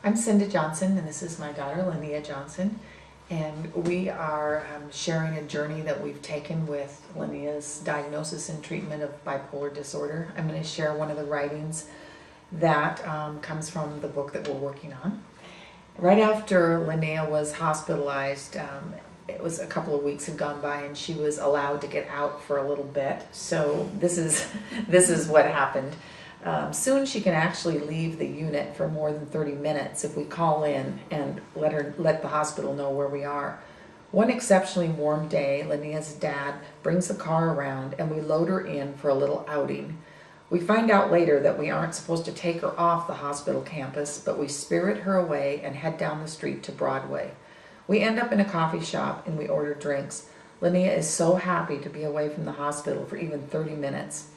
I'm Cinda Johnson, and this is my daughter, Linnea Johnson. And we are sharing a journey that we've taken with Linnea's diagnosis and treatment of bipolar disorder. I'm going to share one of the writings that comes from the book that we're working on. Right after Linnea was hospitalized, it was a couple of weeks had gone by, and she was allowed to get out for a little bit. So this is what happened. Soon she can actually leave the unit for more than 30 minutes if we call in and let the hospital know where we are. One exceptionally warm day, Linnea's dad brings the car around and we load her in for a little outing. We find out later that we aren't supposed to take her off the hospital campus, but we spirit her away and head down the street to Broadway. We end up in a coffee shop and we order drinks. Linnea is so happy to be away from the hospital for even 30 minutes.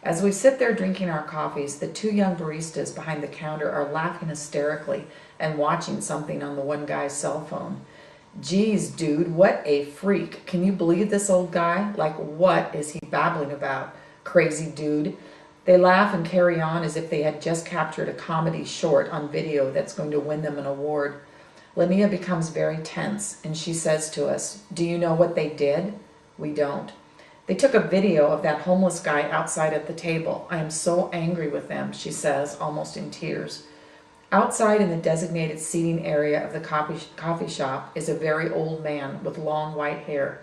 As we sit there drinking our coffees, the two young baristas behind the counter are laughing hysterically and watching something on the one guy's cell phone. Geez, dude, what a freak. Can you believe this old guy? Like, what is he babbling about? Crazy dude. They laugh and carry on as if they had just captured a comedy short on video that's going to win them an award. Linnea becomes very tense and she says to us, "Do you know what they did?" We don't. "They took a video of that homeless guy outside at the table. I am so angry with them," she says, almost in tears. Outside in the designated seating area of the coffee shop is a very old man with long white hair.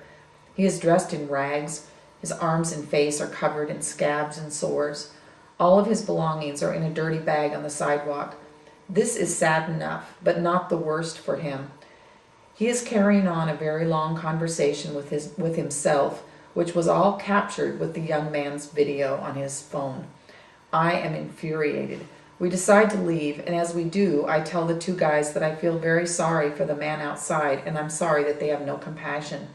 He is dressed in rags. His arms and face are covered in scabs and sores. All of his belongings are in a dirty bag on the sidewalk. This is sad enough, but not the worst for him. He is carrying on a very long conversation with himself, which was all captured with the young man's video on his phone. I am infuriated. We decide to leave, and as we do, I tell the two guys that I feel very sorry for the man outside, and I'm sorry that they have no compassion.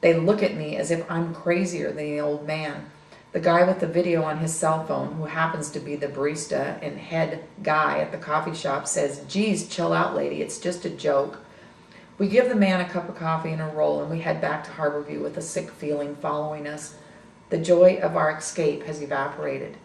They look at me as if I'm crazier than the old man. The guy with the video on his cell phone, who happens to be the barista and head guy at the coffee shop, says, "Geez, chill out, lady, it's just a joke." We give the man a cup of coffee and a roll, and we head back to Harborview with a sick feeling following us. The joy of our escape has evaporated.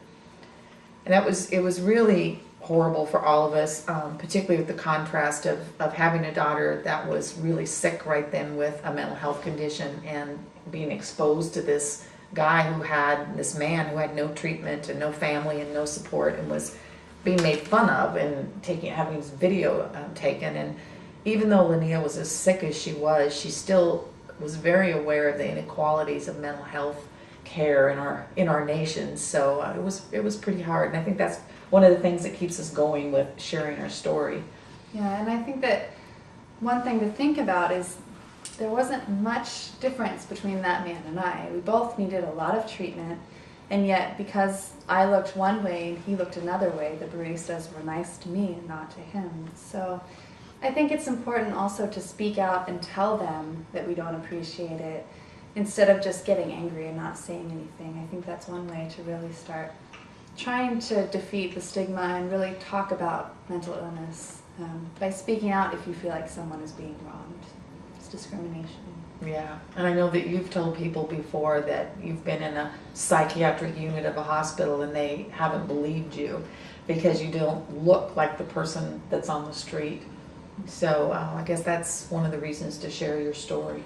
And it was really horrible for all of us, particularly with the contrast of having a daughter that was really sick right then with a mental health condition and being exposed to this this man who had no treatment and no family and no support and was being made fun of and having his video taken. And even though Linnea was as sick as she still was very aware of the inequalities of mental health care in our nation. So it was pretty hard, and I think that's one of the things that keeps us going with sharing our story. Yeah, and I think that one thing to think about is there wasn't much difference between that man and I. We both needed a lot of treatment, and yet because I looked one way and he looked another way, the baristas were nice to me and not to him. So I think it's important also to speak out and tell them that we don't appreciate it instead of just getting angry and not saying anything. I think that's one way to really start trying to defeat the stigma and really talk about mental illness by speaking out if you feel like someone is being wronged. It's discrimination. Yeah, and I know that you've told people before that you've been in a psychiatric unit of a hospital and they haven't believed you because you don't look like the person that's on the street. So I guess that's one of the reasons to share your story.